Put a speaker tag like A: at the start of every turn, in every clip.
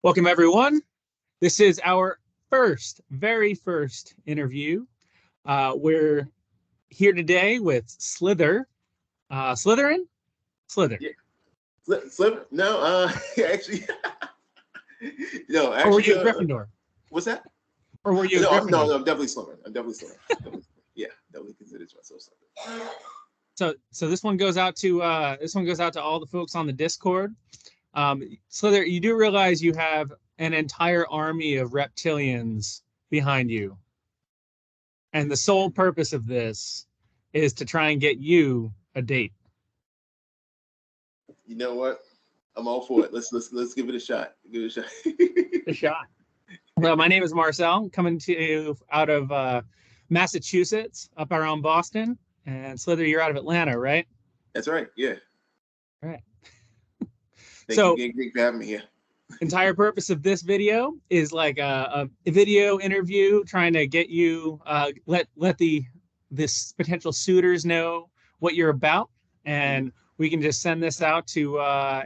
A: Welcome, everyone. This is our very first interview. We're here today with Slither. Slytherin? Slither.
B: Yeah, Slither? No, actually, no,
A: Or were
B: actually,
A: you Gryffindor?
B: what's that?
A: Or were you
B: No,
A: Gryffindor?
B: no, I'm definitely Slytherin. Yeah, definitely considered myself Slytherin.
A: So this one goes out to all the folks on the Discord. Slither, you do realize you have an entire army of reptilians behind you, and the sole purpose of this is to try and get you a date.
B: You know what? I'm all for it. Let's give it a shot. Give it a shot.
A: A shot. Well, my name is Marcel, coming to you out of Massachusetts, up around Boston. And Slither, you're out of Atlanta, right?
B: That's right. Yeah.
A: All right.
B: Thank you again for having me here.
A: Entire purpose of this video is like a video interview, trying to get you let this potential suitors know what you're about, and we can just send this out to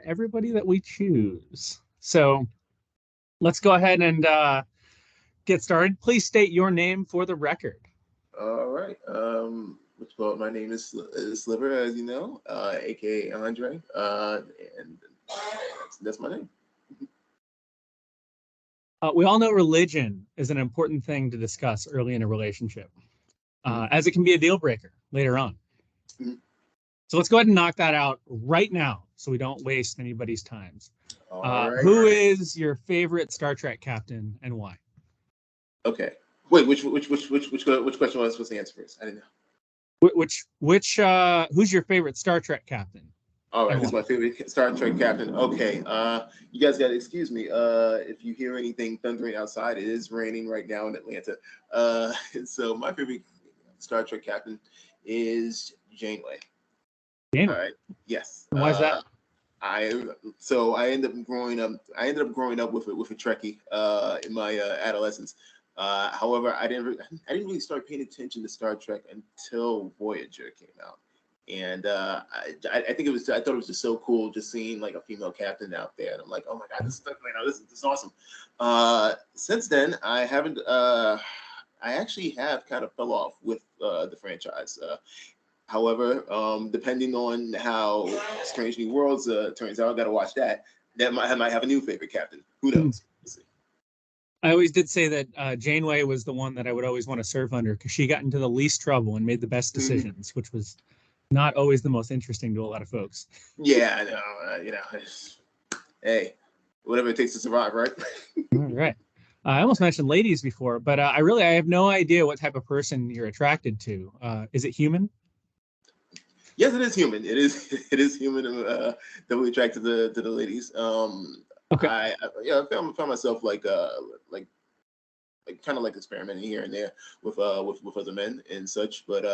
A: everybody that we choose. So let's go ahead and get started. Please state your name for the record.
B: All right. My name is Slither, as you know, aka Andre, and that's my name.
A: We all know religion is an important thing to discuss early in a relationship, as it can be a deal breaker later on. So let's go ahead and knock that out right now, so we don't waste anybody's time. Who is your favorite Star Trek captain and why?
B: Okay. Wait, which question was I supposed to answer first? I didn't
A: know. Who's your favorite Star Trek captain?
B: All right, this is my favorite Star Trek captain. Okay, you guys got to excuse me if you hear anything thundering outside. It is raining right now in Atlanta. So my favorite Star Trek captain is Janeway.
A: Janeway.
B: All right. Yes.
A: Why is that?
B: I ended up growing up with a Trekkie in my adolescence. However, I didn't really start paying attention to Star Trek until Voyager came out. And I thought it was just so cool just seeing like a female captain out there, and I'm like, oh my god, this is awesome. Since then, I haven't. I actually have kind of fell off with the franchise. However, depending on how Strange New Worlds turns out, I got to watch that. That might have a new favorite captain. Who knows? We'll see.
A: I always did say that Janeway was the one that I would always want to serve under, because she got into the least trouble and made the best decisions, which was not always the most interesting to a lot of folks.
B: Yeah, I know. Hey, whatever it takes to survive, right?
A: All right. I almost mentioned ladies before, but I have no idea what type of person you're attracted to. Is it human?
B: Yes, it is human. It is human. Definitely attracted to the ladies.
A: Okay.
B: I found myself like kind of like experimenting here and there with other men and such. But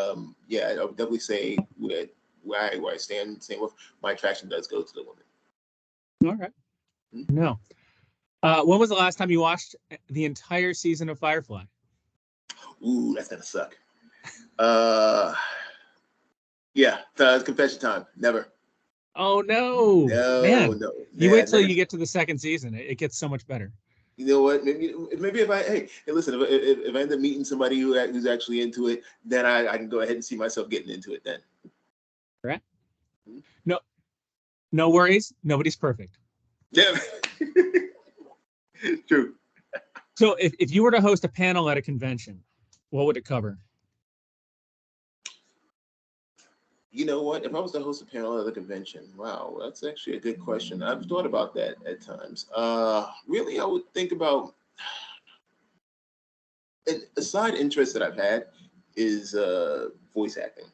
B: yeah, I would definitely say where I stand, same with my attraction does go to the women.
A: All right. No. When was the last time you watched the entire season of Firefly?
B: Ooh, that's gonna suck. Yeah, confession time. Never.
A: Oh no! Man.
B: No.
A: You wait till you get to the second season. It gets so much better.
B: You know what? Maybe if hey, listen, if I end up meeting somebody who's actually into it, then I can go ahead and see myself getting into it then.
A: Right. No worries. Nobody's perfect.
B: Yeah. True.
A: So if you were to host a panel at a convention, what would it cover?
B: You know what? If I was to host a panel at a convention, wow, that's actually a good question. I've thought about that at times. Really, I would think about a side interest that I've had is voice acting.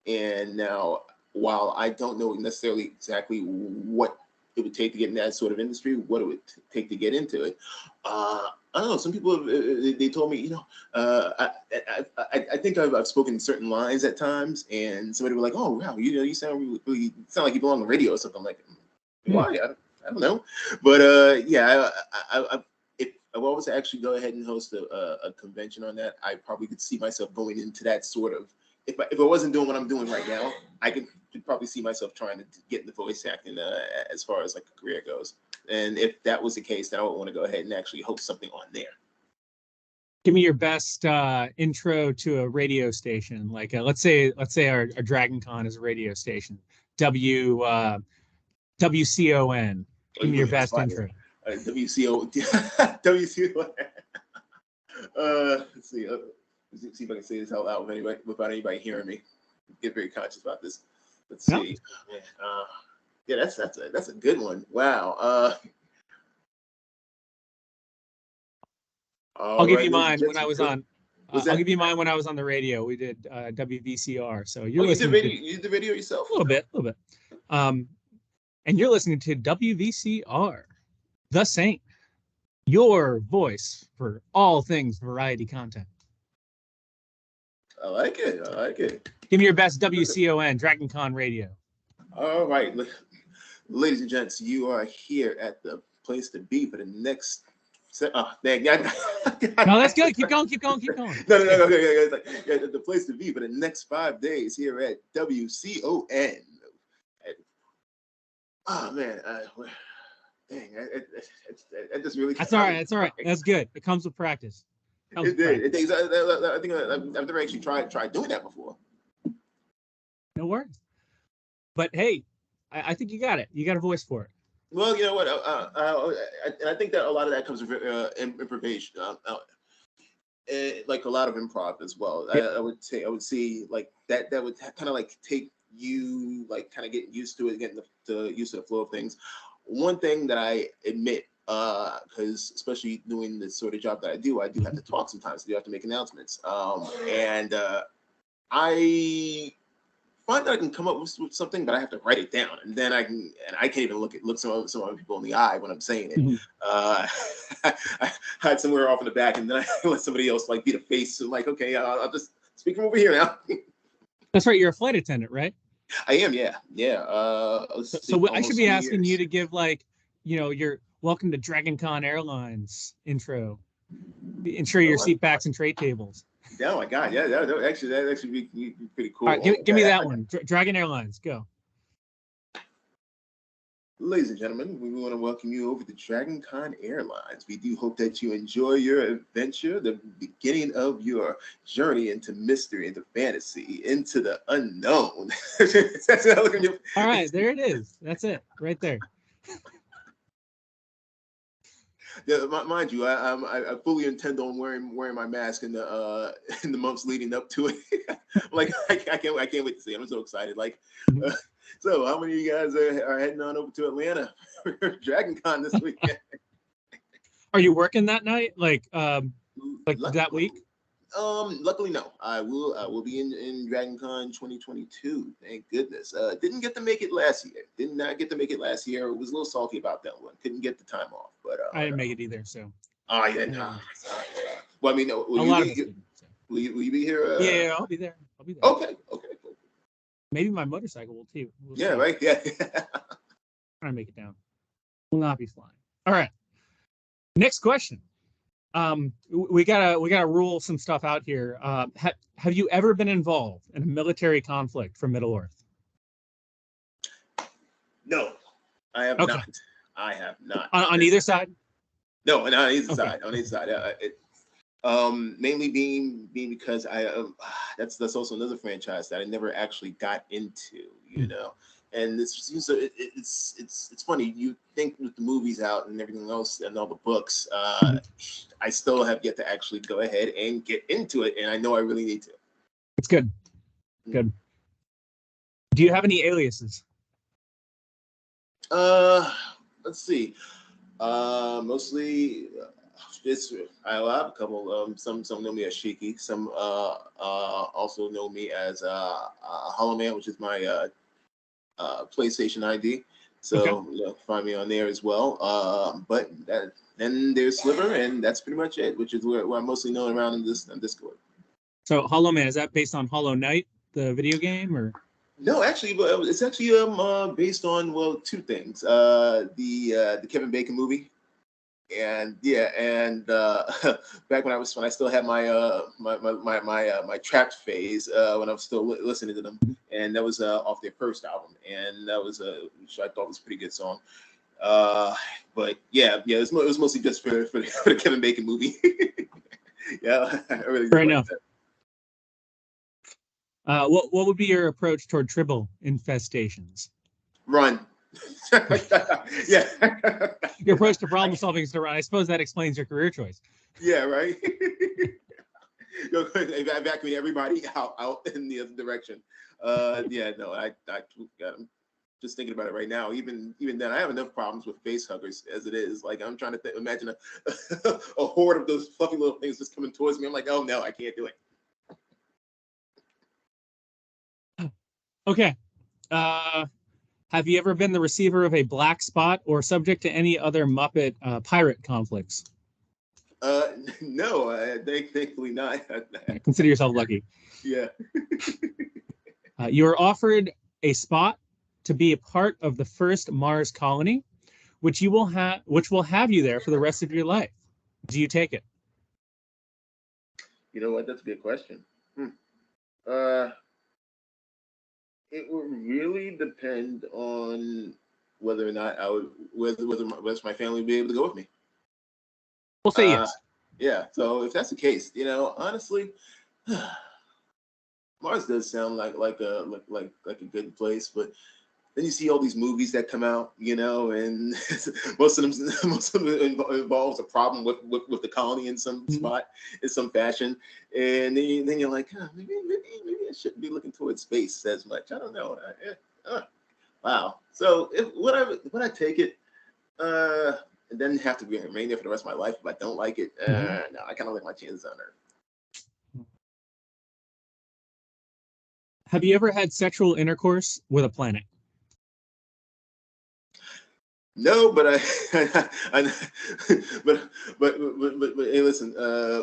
B: And now, while I don't know necessarily exactly what it would take to get in that sort of industry, what it would take to get into it, I don't know. Some people they told me, I think I've spoken certain lines at times, and somebody was like, "Oh wow, you sound really sound like you belong on the radio or something." I'm like, why? I don't know, but yeah, if I was to actually go ahead and host a convention on that, I probably could see myself going into that sort of. If I wasn't doing what I'm doing right now, I could probably see myself trying to get into voice acting as far as like a career goes. And if that was the case, then I would want to go ahead and actually host something on there.
A: Give me your best intro to a radio station. Like let's say our DragonCon is a radio station. WCON. Give me your best intro.
B: WCO WCO. Let's see. Let's see if I can say this out loud without anybody hearing me. Get very conscious about this. Let's see. No. Yeah, that's a good one. Wow.
A: I'll give you mine when I was on. I'll give you mine when I was on the radio. We did WVCR. So you're listening.
B: You did the video yourself?
A: A little bit. And you're listening to WVCR, The Saint, your voice for all things variety content.
B: I like it.
A: Give me your best WCON, DragonCon Radio.
B: All right. Ladies and gents, you are here at the place to be for the next... no,
A: that's good. Keep going.
B: No. The place to be for the next 5 days here at WCON. Oh, man. Dang, it just really...
A: That's all right. That's good. It comes with practice.
B: It did. I think I've never actually tried doing that before.
A: No worries. But hey, I think you got it. You got a voice for it.
B: Well, you know what? I think that a lot of that comes with improvisation, like a lot of improv as well. I would see like that would kind of like take you like kind of getting used to it, getting used to the flow of things. One thing that I admit, because especially doing the sort of job that I do have to talk sometimes. I do have to make announcements, and I find that I can come up with something, but I have to write it down, and then I can't even look some other people in the eye when I'm saying it. Mm-hmm. I hide somewhere off in the back, and then I let somebody else like be the face. And like, okay, I'll just speak from over here now.
A: That's right. You're a flight attendant, right?
B: I am. Yeah.
A: So I should be asking you to give like, your welcome to DragonCon Airlines intro. Ensure your seat backs and tray tables.
B: Oh my God! Yeah, that actually be pretty cool.
A: All right, give me that one. Dragon Airlines, go.
B: Ladies and gentlemen, we want to welcome you over to DragonCon Airlines. We do hope that you enjoy your adventure, the beginning of your journey into mystery, into fantasy, into the unknown.
A: All right, there it is. That's it, right there.
B: Yeah, mind you, I fully intend on wearing my mask in the months leading up to it. Like I can't wait to see it. I'm so excited. Like, so how many of you guys are heading on over to Atlanta for DragonCon this weekend?
A: Are you working that night? Like that week?
B: Luckily, no. I will be in DragonCon 2022. Thank goodness. Didn't get to make it last year. Did not get to make it last year. Was a little salty about that one. Couldn't get the time off. But
A: I didn't make it either. So.
B: Oh yeah. No. Well, I mean, will you be here?
A: Yeah, I'll be there.
B: Okay. Cool.
A: Maybe my motorcycle will too.
B: We'll see. Right. Yeah.
A: Try to make it down. Will not be flying. All right. Next question. We gotta rule some stuff out here. Have you ever been involved in a military conflict for Middle Earth?
B: No, I have not. I have not.
A: On either side?
B: No, not on either side. On either side. Mainly being because that's also another franchise that I never actually got into. And it's funny. You think with the movies out and everything else and all the books, I still have yet to actually go ahead and get into it, and I know I really need to.
A: It's good. Good. Do you have any aliases?
B: Let's see. Mostly, I have a couple. Some know me as Shiki. Some also know me as Hollow Man, which is my PlayStation ID. So find me on there as well. But then there's Slither, and that's pretty much it, which is where I'm mostly known around in Discord.
A: So Hollow Man, is that based on Hollow Knight, the video game, or?
B: No, actually, it's actually based on two things. The Kevin Bacon movie, and back when I still had my Trapped phase, when I was still listening to them, and that was off their first album, and that was which I thought was a pretty good song. But yeah, it was mostly just for the Kevin Bacon movie. Yeah, I really
A: Fair
B: did like
A: enough.
B: that.
A: What would be your approach toward tribble infestations?
B: Run. Yeah.
A: Your approach to problem solving is to run. I suppose that explains your career choice.
B: Yeah, right. Evacuate everybody out in the other direction. Yeah, no, I got him. Just thinking about it right now. Even then, I have enough problems with face huggers as it is. Like I'm trying to imagine a horde of those fluffy little things just coming towards me. I'm like, oh no, I can't do it.
A: Okay. Have you ever been the receiver of a black spot or subject to any other Muppet pirate conflicts?
B: No, thankfully not.
A: Consider yourself lucky.
B: Yeah.
A: You are offered a spot to be a part of the first Mars colony, which will have you there for the rest of your life. Do you take it?
B: You know what? That's a good question. It would really depend on whether or not whether my family would be able to go with me.
A: We'll say yes.
B: Yeah. So if that's the case, honestly, Mars does sound like a good place, but then you see all these movies that come out, and most of them involves a problem with the colony in some spot, in some fashion, and then you're like, maybe I shouldn't be looking towards space as much. I don't know. Wow. So would I take it? It doesn't have to remain there for the rest of my life if I don't like it. No, I kind of like my chances on Earth.
A: Have you ever had sexual intercourse with a planet?
B: No, but but hey, listen.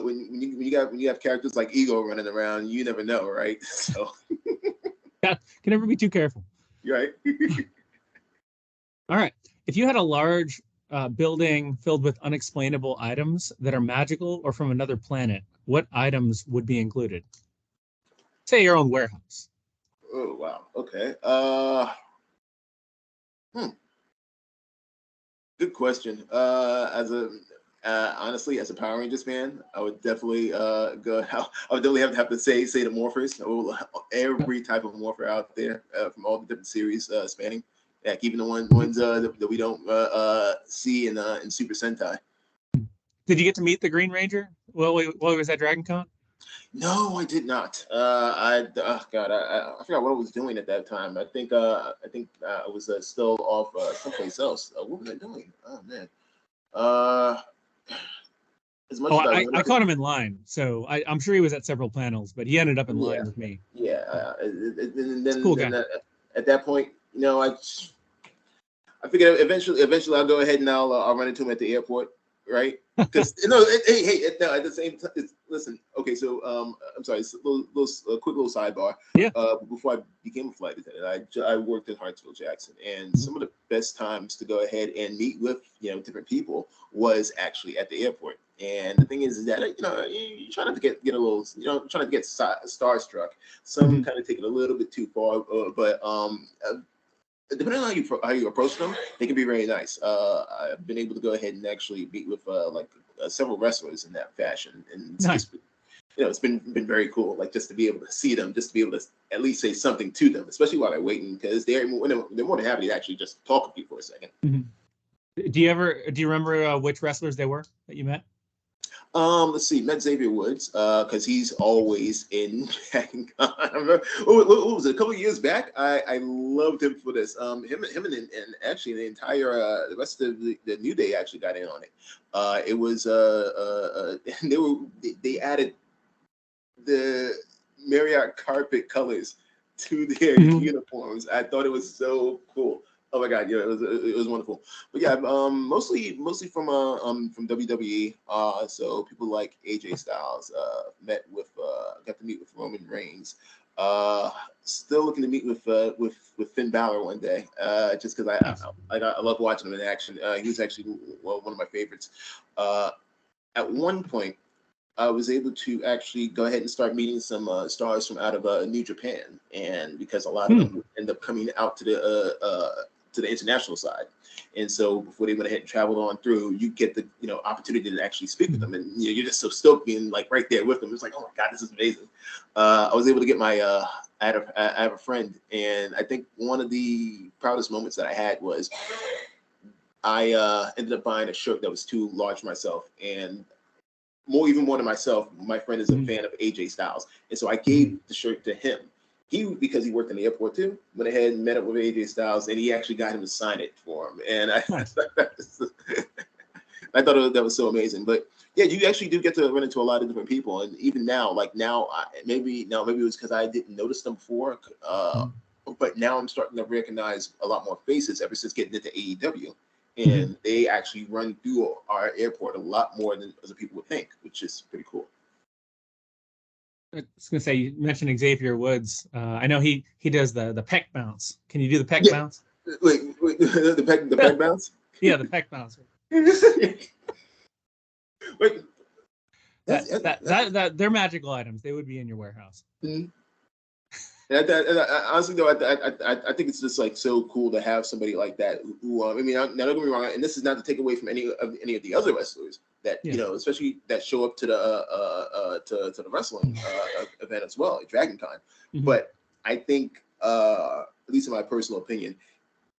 B: When you have characters like Ego running around, you never know, right? So
A: Yeah, can never be too careful.
B: You're right.
A: All right. If you had a large building filled with unexplainable items that are magical or from another planet, what items would be included? Say your own warehouse.
B: Oh wow. Okay. Good question. Honestly, as a Power Rangers fan, I would definitely go. I would definitely have to say the morphers. Every type of morpher out there from all the different series spanning. Yeah, even the ones that we don't see in Super Sentai.
A: Did you get to meet the Green Ranger? Well, what was that DragonCon?
B: No, I did not. I forgot what I was doing at that time. I think I was still off someplace else. What was I doing? Oh man. As much as
A: I caught him in line, so I'm sure he was at several panels, but he ended up in line with me.
B: Yeah, and then,
A: cool guy.
B: At that point, I figured eventually I'll go ahead and I'll run into him at the airport, right? Because no, at the same time, listen. Okay, so I'm sorry, it's a quick little sidebar.
A: Yeah.
B: Before I became a flight attendant, I worked in Hartsville Jackson, and some of the best times to go ahead and meet with different people was actually at the airport. And the thing is that you try not to get a little, trying to get starstruck. Some kind of take it a little bit too far, but depending on how you approach them, they can be very nice. I've been able to go ahead and actually meet with several wrestlers in that fashion, and it's been very cool. Like just to be able to see them, just to be able to at least say something to them, especially while they're waiting, because they're more than happy to actually just talk with you for a second.
A: Do you remember which wrestlers they were that you met?
B: Let's see, met Xavier Woods, because he's always in DragonCon. What was it? A couple of years back, I loved him for this. Him and actually the entire the rest of the New Day actually got in on it. It was they added the Marriott carpet colors to their uniforms. I thought it was so cool. Oh my God, yeah, it was wonderful. But yeah, mostly from WWE. So people like AJ Styles, got to meet with Roman Reigns. Still looking to meet with Finn Balor one day. Just because I love watching him in action. He was actually one of my favorites. At one point, I was able to actually go ahead and start meeting some stars from out of New Japan, and because a lot of them end up coming out to to the international side. And so before they went ahead and traveled on through, you get the opportunity to actually speak with them, and you're just so stoked being like right there with them. It's like, oh my god, this is amazing. I was able to get my I have a friend, and I think one of the proudest moments that I had was I ended up buying a shirt that was too large for myself, and even more than myself, my friend is a fan of AJ Styles, and so I gave the shirt to him. Because he worked in the airport too, went ahead and met up with AJ Styles, and he actually got him to sign it for him. And I thought that was so amazing. But yeah, you actually do get to run into a lot of different people, and even now, maybe it was because I didn't notice them before, but now I'm starting to recognize a lot more faces ever since getting into AEW, and they actually run through our airport a lot more than other people would think, which is pretty cool.
A: I was gonna say, you mentioned Xavier Woods. I know he does the peck bounce. Can you do the peck bounce?
B: Wait, the peck bounce?
A: Yeah, the peck bounce.
B: Wait,
A: that they're magical items. They would be in your warehouse.
B: Mm-hmm. Honestly, though, I think it's just like so cool to have somebody like that. Who I mean, now don't get me wrong, and this is not to take away from any of the other wrestlers that especially that show up to the wrestling event as well at DragonCon. But I think, at least in my personal opinion,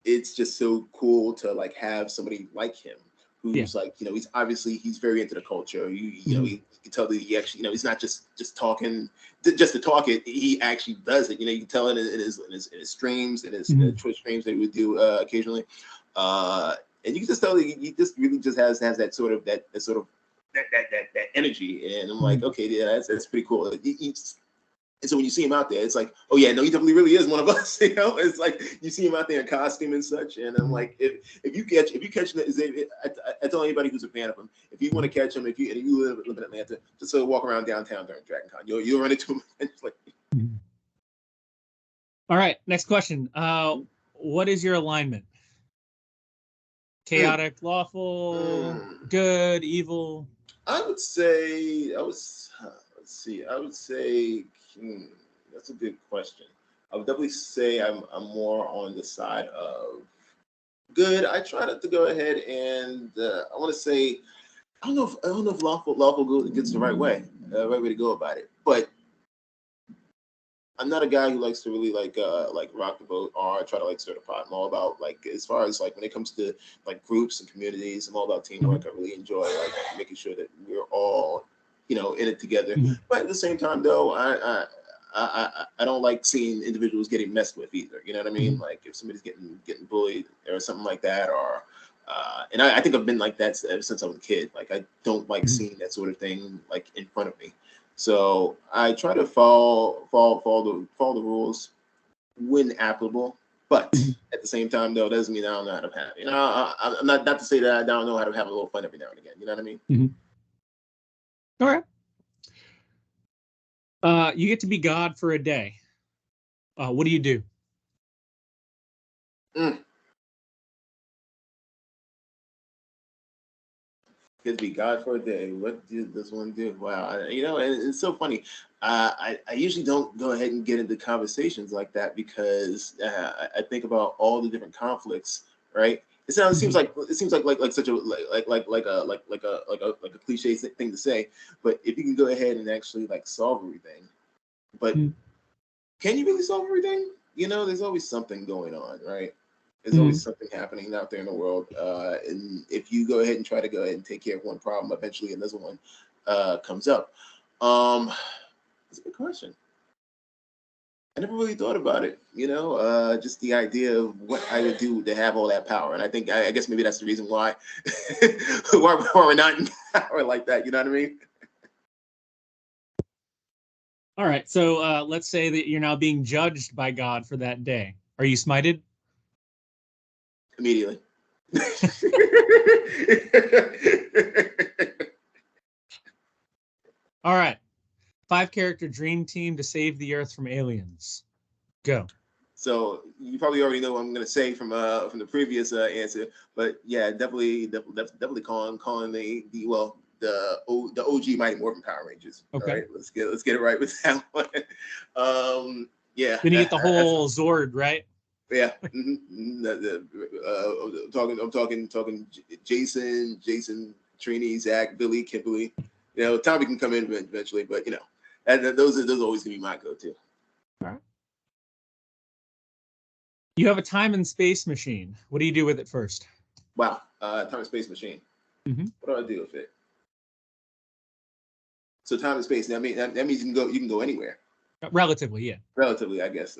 B: it's just so cool to like have somebody like him who's like, he's very into the culture. You can tell that he actually, he's not just talking just to talk it. He actually does it. You can tell it in his streams, in his Twitch streams that he would do occasionally. And you can just tell that he just really just has that sort of that energy. And I'm like, okay, yeah, that's pretty cool. And so when you see him out there, it's like, oh yeah, no, he definitely really is one of us. It's like you see him out there in costume and such. And I'm like, if you catch him, I tell anybody who's a fan of him, if you want to catch him, if you live in Atlanta, just sort of walk around downtown during DragonCon. You'll run into him. It's like.
A: All right, next question. What is your alignment? Chaotic, lawful, good, evil?
B: I would say that's a good question. I would definitely say I'm more on the side of good. I try not to go ahead and I want to say I don't know if lawful good gets the right way to go about it. But I'm not a guy who likes to really like rock the boat or try to like stir the pot. I'm all about like, as far as like when it comes to like groups and communities, I'm all about teamwork. I really enjoy like making sure that we're all in it together. But at the same time, though, I don't like seeing individuals getting messed with either. You know what I mean? Like if somebody's getting bullied or something like that, or and I think I've been like that ever since I was a kid. Like I don't like seeing that sort of thing like in front of me. So I try to follow the rules when applicable, but at the same time, though, it doesn't mean I don't know how to have. I'm not to say that I don't know how to have a little fun every now and again. You know what I mean?
A: All right. You get to be God for a day. What do you do?
B: Get to be God for a day. What did this one do? Wow, and it's so funny. I usually don't go ahead and get into conversations like that because I think about all the different conflicts, right? It seems like such a like a cliche thing to say, but if you can go ahead and actually like solve everything, but can you really solve everything? There's always something going on, right? There's always something happening out there in the world, and if you go ahead and take care of one problem, eventually another one comes up. That's a good question. I never really thought about it, just the idea of what I would do to have all that power. And I guess maybe that's the reason why why we're not in power like that. You know what I mean?
A: All right. So let's say that you're now being judged by God for that day. Are you smited?
B: Immediately.
A: All right. 5-character dream team to save the Earth from aliens. Go.
B: So you probably already know what I'm going to say from the previous answer, but yeah, definitely calling the OG Mighty Morphin Power Rangers.
A: Okay.
B: All right, let's get it right with that one. Yeah.
A: Then you get the whole Zord, right?
B: Yeah. I'm talking Jason, Trini, Zach, Billy, Kimberly. You know, Tommy can come in eventually, but you know, those are always gonna be my go-to.
A: All right. You have a time and space machine. What do you do with it first?
B: Wow. Time and space machine.
A: Mm-hmm.
B: What do I do with it? So time and space. That means you can go anywhere.
A: Relatively, yeah.
B: Relatively, I guess.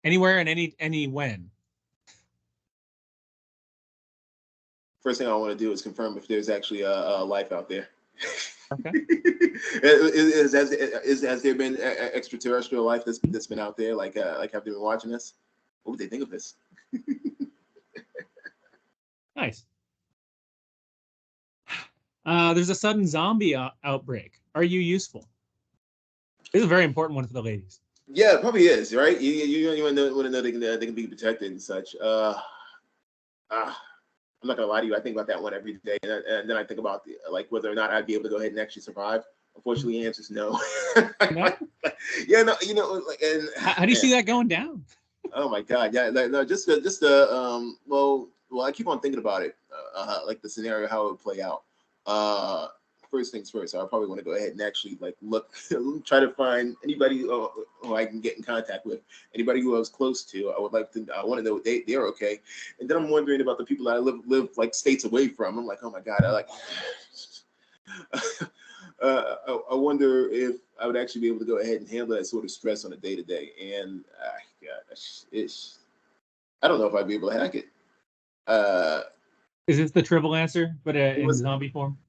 A: Anywhere and any when.
B: First thing I want to do is confirm if there's actually a life out there.
A: Okay.
B: Has there been extraterrestrial life that's been out there? Like have they been watching this? What would they think of this?
A: Nice. There's a sudden zombie outbreak. Are you useful? This is a very important one for the ladies.
B: Yeah, it probably is, right? You want to know they can be protected and such. I'm not gonna lie to you. I think about that one every day, and then I think about like whether or not I'd be able to go ahead and actually survive. Unfortunately, the answer is no.
A: No?
B: Yeah, no, you know, like, and
A: How do you see that going down?
B: oh my God, yeah, no, well, I keep on thinking about it, like the scenario how it would play out. First things first, I probably want to go ahead and actually like look, try to find anybody who I can get in contact with, anybody who I was close to. I want to know they're okay, and then I'm wondering about the people that I live like states away from. I'm like, oh my God, I wonder if I would actually be able to go ahead and handle that sort of stress on a day to day. And I don't know if I'd be able to hack it.
A: Is this the triple answer, but in zombie form?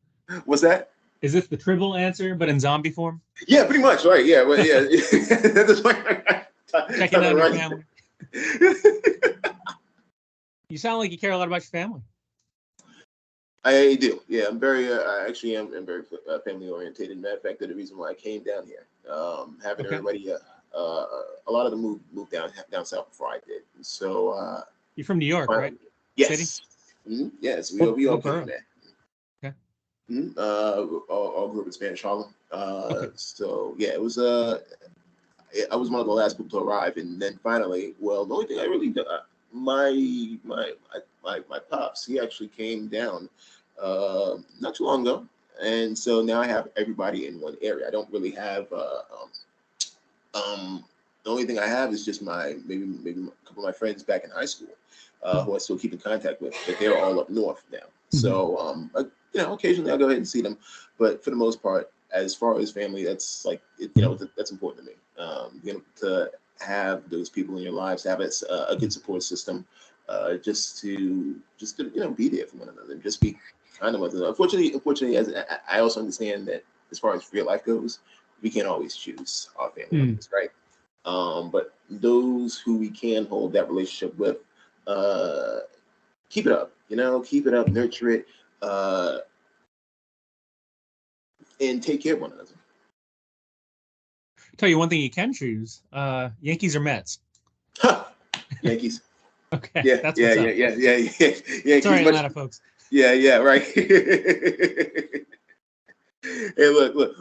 B: What's that?
A: Is this the triple answer, but in zombie form?
B: Yeah, pretty much, right? Yeah, well, yeah. That's
A: Checking on your family. You sound like you care a lot about your family.
B: I do. Yeah, I'm very. I actually am very family oriented. Matter of fact, that's the reason why I came down here. Having everybody, a lot of them moved down south before I did. So
A: you're from New York, right?
B: Yes.
A: City?
B: Mm-hmm. Yes, we all came, man.
A: Okay.
B: Mm-hmm. All grew up in Spanish Harlem.
A: Okay.
B: So yeah, it was I was one of the last people to arrive, and then finally, well, the only thing I really my pops, he actually came down not too long ago, and so now I have everybody in one area. I don't really have the only thing I have is just maybe a couple of my friends back in high school who I still keep in contact with, but they're all up north now. Mm-hmm. So you know, occasionally I'll go ahead and see them, but for the most part, as far as family, that's like that's important to me. You know, to have those people in your lives, have a good support system, just to you know, be there for one another, just be kind of one another. Unfortunately, as I also understand that as far as real life goes, we can't always choose our family members, right? But those who we can hold that relationship with, keep it up, you know, keep it up, nurture it, and take care of one another.
A: Tell you one thing you can choose: Yankees or Mets.
B: Yankees.
A: Okay.
B: Yeah,
A: that's
B: yeah.
A: Sorry, Atlanta folks.
B: Yeah, right. Hey, look.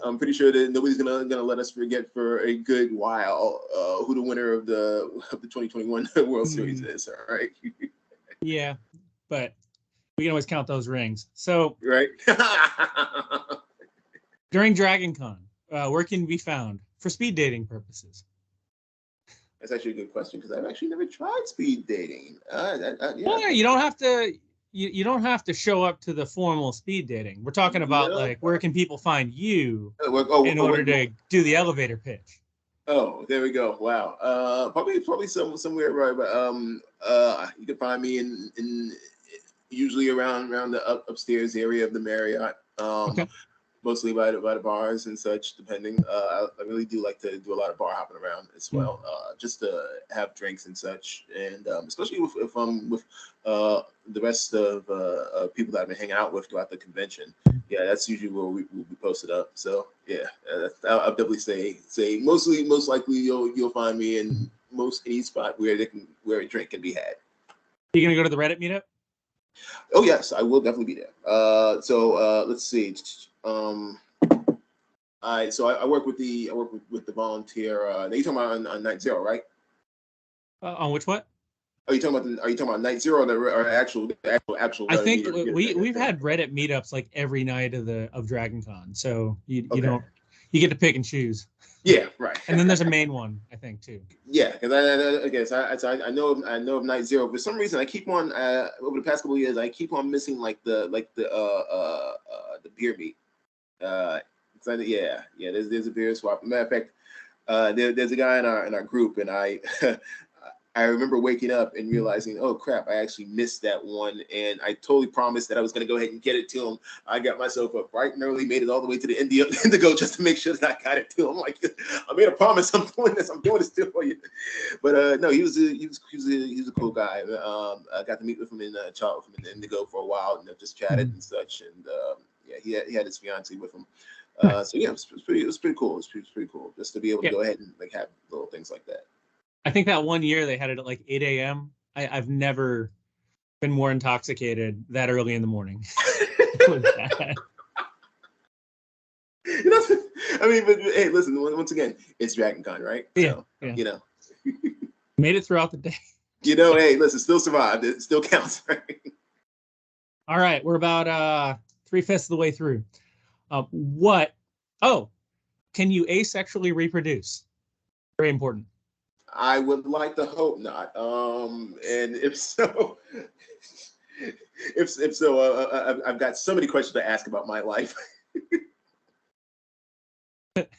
B: I'm pretty sure that nobody's gonna let us forget for a good while who the winner of the 2021 World Series is. All right.
A: Yeah, but we can always count those rings. So
B: right.
A: During DragonCon, where can be found for speed dating purposes?
B: That's actually a good question because I've actually never tried speed dating. Yeah.
A: Well, you don't have to. You don't have to show up to the formal speed dating. We're talking about like where can people find you in order to do the elevator pitch.
B: Oh, there we go. Wow. Probably somewhere right, but you can find me in usually around the upstairs area of the Marriott.
A: Okay.
B: Mostly by the bars and such, depending. I really do like to do a lot of bar hopping around as well, just to have drinks and such, and especially if I'm with the rest of people that I've been hanging out with throughout the convention. Yeah, that's usually where we'll be posted up. So yeah, I'll definitely say most likely you'll find me in any spot where a drink can be had.
A: You gonna go to the Reddit meetup?
B: Oh yes, I will definitely be there. So let's see. I work with the volunteer. Now you talking about on Night Zero, right?
A: On which what?
B: Are you talking about Night Zero or actual
A: I
B: Reddit
A: think
B: meetup
A: we've
B: thing?
A: had Reddit meetups like every night of DragonCon, so you
B: Okay.
A: don't, you get to pick and choose.
B: Yeah, right.
A: And then there's a main one, I think, too.
B: Yeah, because I know of Night Zero. For some reason, I keep on over the past couple of years, I keep on missing the beer meat. There's a beer swap. Matter of fact, there's a guy in our group, and I I remember waking up and realizing, oh crap, I actually missed that one, and I totally promised that I was going to go ahead and get it to him. I got myself up bright and early, made it all the way to the Indigo just to make sure that I got it to him. Like, I made a promise, I'm doing this still for you. But no, he was a cool guy. I got to meet with him in the Indigo for a while, and just chatted and such. And yeah, he had his fiance with him. So yeah, it was pretty cool. It was pretty cool just to be able to go ahead and like have little things like that.
A: I think that one year they had it at like 8 a.m. I've never been more intoxicated that early in the morning.
B: I mean, but hey, listen, once again, it's DragonCon, right?
A: Yeah,
B: So,
A: yeah.
B: You know.
A: Made it throughout the day.
B: You know, hey, listen, still survived. It still counts, right?
A: All right, we're about 3/5 of the way through. Can you asexually reproduce? Very important.
B: I would like to hope not. And if so, I've got so many questions to ask about my life.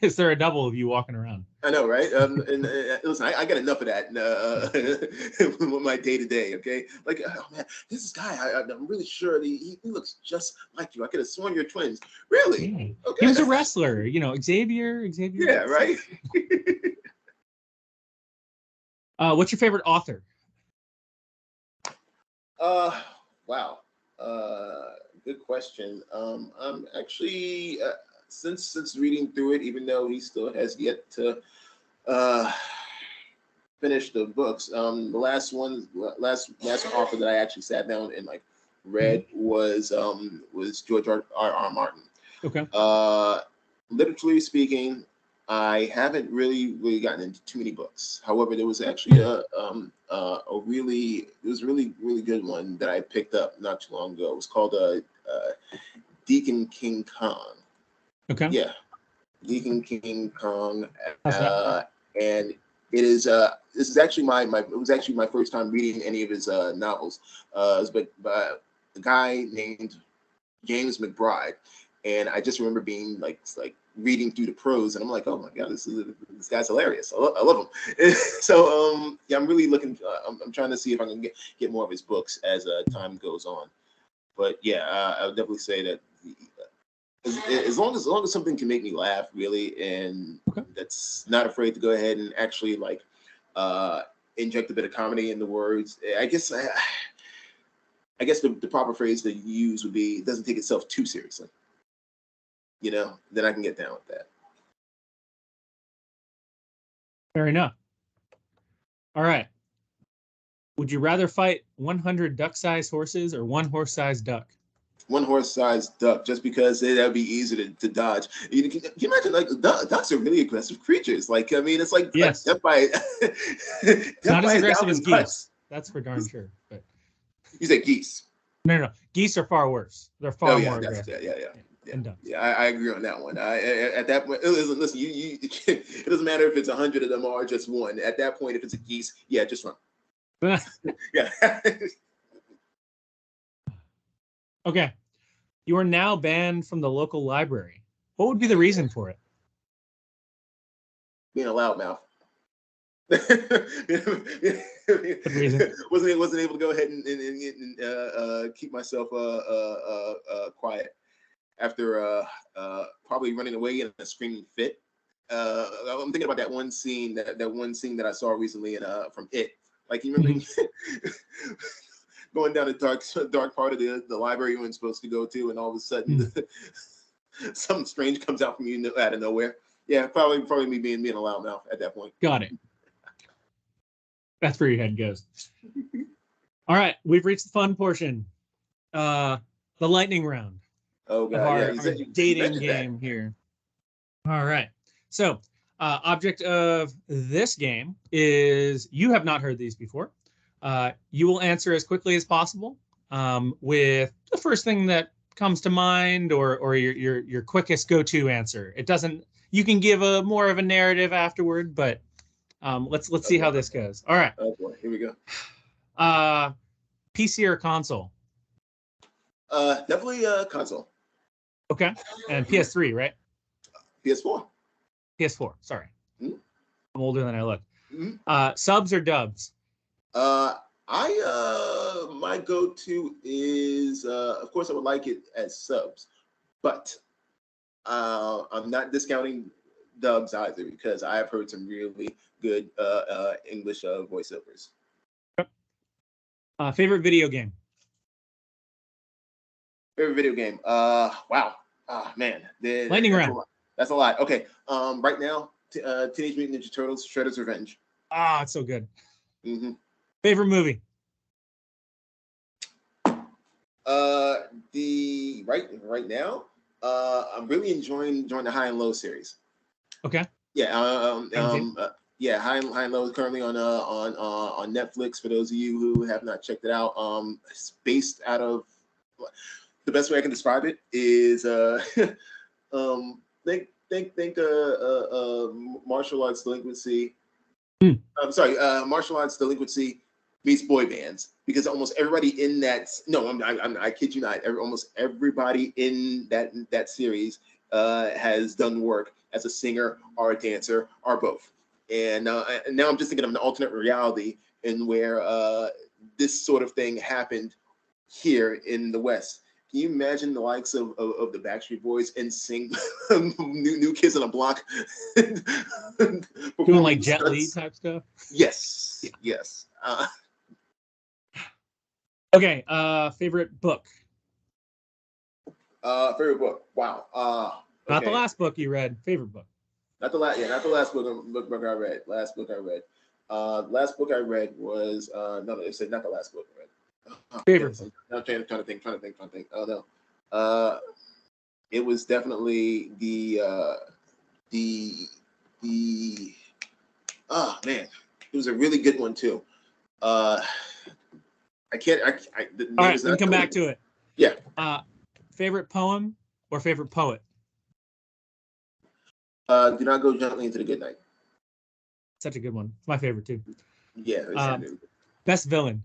A: Is there a double of you walking around?
B: I know, right? Listen, I got enough of that with my day to day. Okay, like, oh man, this is guy. I'm really sure he looks just like you. I could have sworn you're twins. Really?
A: Yeah.
B: Okay.
A: He was a wrestler, Xavier.
B: Yeah, right.
A: What's your favorite author?
B: Wow. Good question. I'm actually since reading through it, even though he still has yet to finish the books. The last author that I actually sat down and like read was George R. Martin.
A: Okay.
B: Literally speaking, I haven't really gotten into too many books. However, there was actually a really good one that I picked up not too long ago. It was called Deacon King Kong.
A: Okay.
B: Yeah, Deacon King Kong,
A: How's
B: and it is this is actually it was actually my first time reading any of his novels. It's by a guy named James McBride, and I just remember being like reading through the prose, and I'm like, oh my god, this guy's hilarious. I love him. So yeah, I'm really looking. I'm trying to see if I can get more of his books as time goes on. But yeah, I would definitely say that as long as something can make me laugh, really, and that's not afraid to go ahead and actually like inject a bit of comedy in the words. I guess the proper phrase to use would be, it doesn't take itself too seriously. Then I can get down with that.
A: Fair enough. All right. Would you rather fight 100 duck-sized horses or one horse-sized duck?
B: One horse-sized duck, just because that'd be easier to dodge. Can you imagine, like, ducks are really aggressive creatures. Like, I mean, it's like,
A: yes.
B: Death by
A: not as aggressive as geese. That's for darn sure. But
B: you say geese?
A: No. Geese are far worse. They're far more aggressive.
B: Yeah, I agree on that one. At that point, listen, you it doesn't matter if it's 100 of them or just one. At that point, if it's a geese, yeah, just run. Yeah.
A: Okay. You are now banned from the local library. What would be the reason for it?
B: Being a loudmouth.
A: Good reason.
B: Wasn't able to go ahead and keep myself quiet after probably running away in a screaming fit. I'm thinking about that one scene that I saw recently from It. Like, you remember going down a dark part of the library you weren't supposed to go to, and all of a sudden something strange comes out from you out of nowhere. Yeah, probably me being a loudmouth at that point.
A: Got it. That's where your head goes. All right, we've reached the fun portion. The lightning round.
B: Oh god,
A: our dating game here. All right. So, object of this game is you have not heard these before. You will answer as quickly as possible with the first thing that comes to mind, or your quickest go-to answer. It doesn't. You can give a more of a narrative afterward, but let's see how
B: Okay.
A: this goes. All right.
B: Oh boy, here we go.
A: PC or console?
B: Definitely console.
A: Okay. And PS3, right?
B: PS4.
A: PS4. Sorry,
B: Mm-hmm.
A: I'm older than I look.
B: Mm-hmm.
A: Subs or dubs?
B: My go-to is of course I would like it as subs, but I'm not discounting dubs either because I have heard some really good English voiceovers.
A: Favorite video game?
B: Favorite video game? Wow. Man,
A: Lightning
B: that's a
A: round.
B: lot. That's a lot. Okay. Right now, Teenage Mutant Ninja Turtles: Shredder's Revenge.
A: Ah, it's so good.
B: Mm-hmm.
A: Favorite movie?
B: The right now, I'm really enjoying the High and Low series.
A: Okay.
B: Yeah.
A: Continue.
B: Yeah. High and Low is currently on Netflix. For those of you who have not checked it out, it's based out of, the best way I can describe it is think martial arts delinquency.
A: Hmm.
B: I'm sorry, martial arts delinquency meets boy bands, because almost everybody in that, no, I kid you not, almost everybody in that series has done work as a singer or a dancer or both. And now I'm just thinking of an alternate reality in where this sort of thing happened here in the West. Can you imagine the likes of the Backstreet Boys and sing New Kids on the Block
A: Doing like
B: performing
A: Jet Li
B: stunts?
A: type stuff.
B: Yes,
A: Yeah.
B: yes.
A: Okay. Favorite book?
B: Favorite book. Wow.
A: Not the
B: Okay.
A: last book you read. Favorite book.
B: Not the last. Yeah, not the last book I read. Last book I read. Last book I read was no. It said not the last book I read. Oh,
A: Favorite
B: goodness.
A: book.
B: Now I'm trying to think. Oh no. It was definitely the the. Oh man, it was a really good one too. Uh, I can't. The
A: All
B: name
A: right.
B: is
A: We can
B: not.
A: come back to it.
B: Yeah.
A: Favorite poem or favorite poet?
B: Do not go gently into the good night.
A: Such a good one. It's my favorite too.
B: Yeah.
A: Best villain?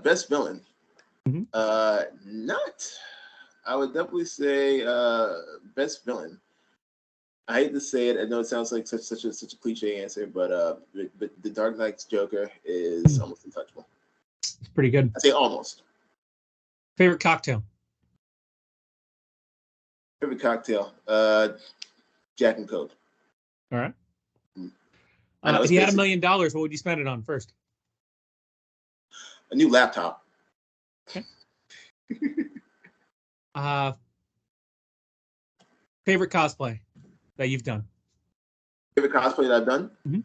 B: Best villain.
A: Mhm.
B: Not. I would definitely say best villain. I hate to say it. I know it sounds like such a cliche answer, but the Dark Knight's Joker is almost untouchable.
A: It's pretty good.
B: I say almost.
A: Favorite cocktail?
B: Favorite cocktail. Jack and Coke.
A: All right.
B: I know
A: If
B: it's
A: you had $1
B: basic.
A: million, what would you spend it on first?
B: A new laptop.
A: Okay. Favorite cosplay that you've done?
B: Favorite cosplay that I've done.
A: Mm-hmm.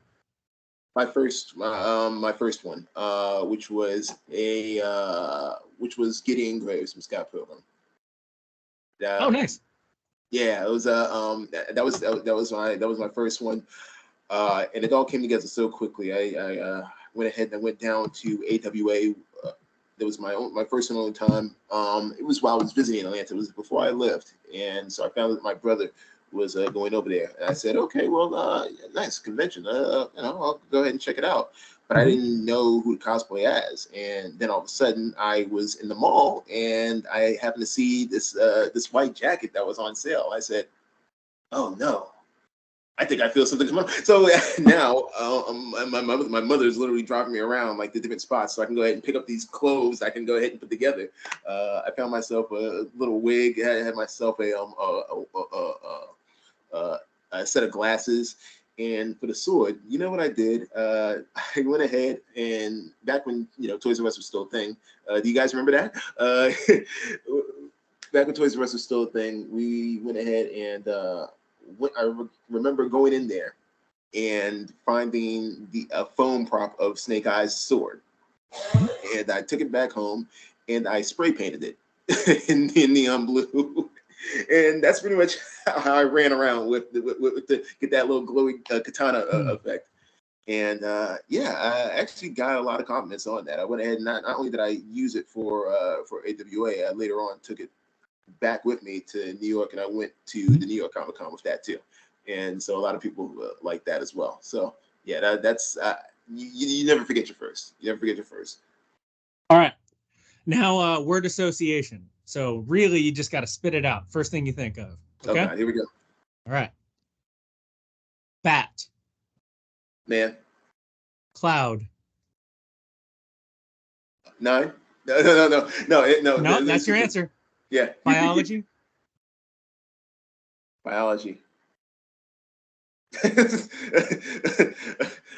B: My first one, which was Gideon Graves from Scott Pilgrim.
A: Oh, nice.
B: Yeah, it was that was my first one, and it all came together so quickly. I went ahead and I went down to AWA. That was my first and only time. It was while I was visiting Atlanta. It was before I left, and so I found that my brother was going over there, and I said, okay, well, nice convention. I'll go ahead and check it out. But I didn't know who to cosplay as, and then all of a sudden I was in the mall, and I happened to see this white jacket that was on sale. I said, oh no, I think I feel something come up. So now my mother is literally driving me around like the different spots so I can go ahead and pick up these clothes I can go ahead and put together. I found myself a little wig. I had myself a set of glasses. And for the sword, you know what I did? I went ahead and back when Toys R Us was still a thing. Do you guys remember that? Back when Toys R Us was still a thing, we went ahead and remember going in there and finding a foam prop of Snake Eyes' sword, and I took it back home and I spray painted it. in neon blue. And that's pretty much how I ran around with the get that little glowy katana effect. And yeah, I actually got a lot of compliments on that. I went ahead and not only did I use it for AWA, I later on took it back with me to New York, and I went to the New York Comic Con with that too. And so a lot of people like that as well. So yeah, that's you never forget your first. You never forget your first.
A: All right. Now, word association. So really, you just got to spit it out. First thing you think of. Okay.
B: Okay, here we go.
A: All right. Bat.
B: Man.
A: Cloud.
B: 9. No.
A: No, that's your answer.
B: Yeah.
A: Biology.
B: Biology.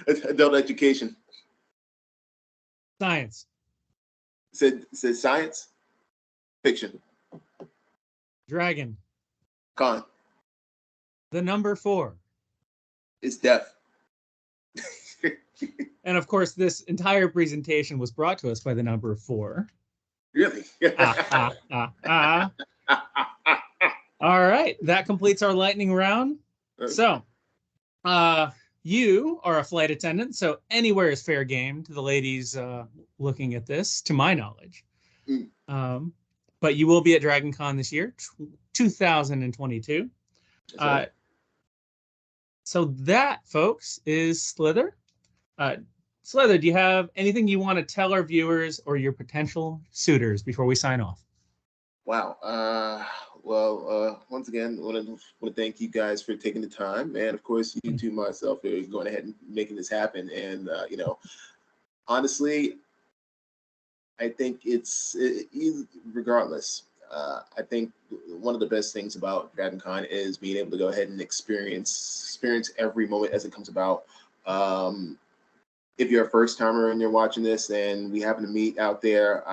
B: Adult education.
A: Science.
B: Said science. Fiction.
A: Dragon.
B: Con.
A: The number 4.
B: It's death.
A: And of course, this entire presentation was brought to us by the number 4.
B: Really?
A: All right, that completes our lightning round. So, you are a flight attendant, so anywhere is fair game to the ladies looking at this, to my knowledge. But you will be at DragonCon this year, 2022. Right. So that, folks, is Slither. Slither, do you have anything you want to tell our viewers or your potential suitors before we sign off?
B: Wow. Well, once again, I want to thank you guys for taking the time, and of course, you two myself for going ahead and making this happen. And honestly, I think it's regardless. I think one of the best things about DragonCon is being able to go ahead and experience every moment as it comes about. If you're a first timer and you're watching this and we happen to meet out there,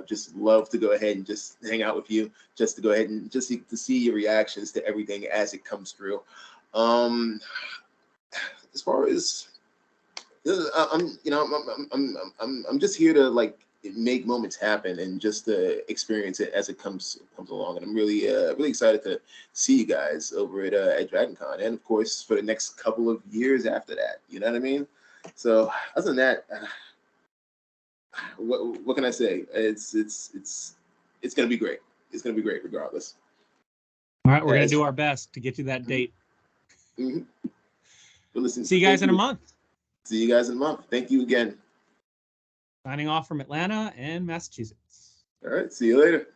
B: just love to go ahead and just hang out with you, just to go ahead and just to see your reactions to everything as it comes through. As far as I'm just here to like make moments happen and just to experience it as it comes along. And I'm really excited to see you guys over at DragonCon, and of course for the next couple of years after that. You know what I mean? So other than that, what can I say? It's gonna be great. It's gonna be great regardless.
A: All right, we're gonna do our best to get you that date.
B: Mm-hmm. But listen,
A: see you guys in a month.
B: See you guys in a month. Thank you again.
A: Signing off from Atlanta and Massachusetts.
B: All right, see you later.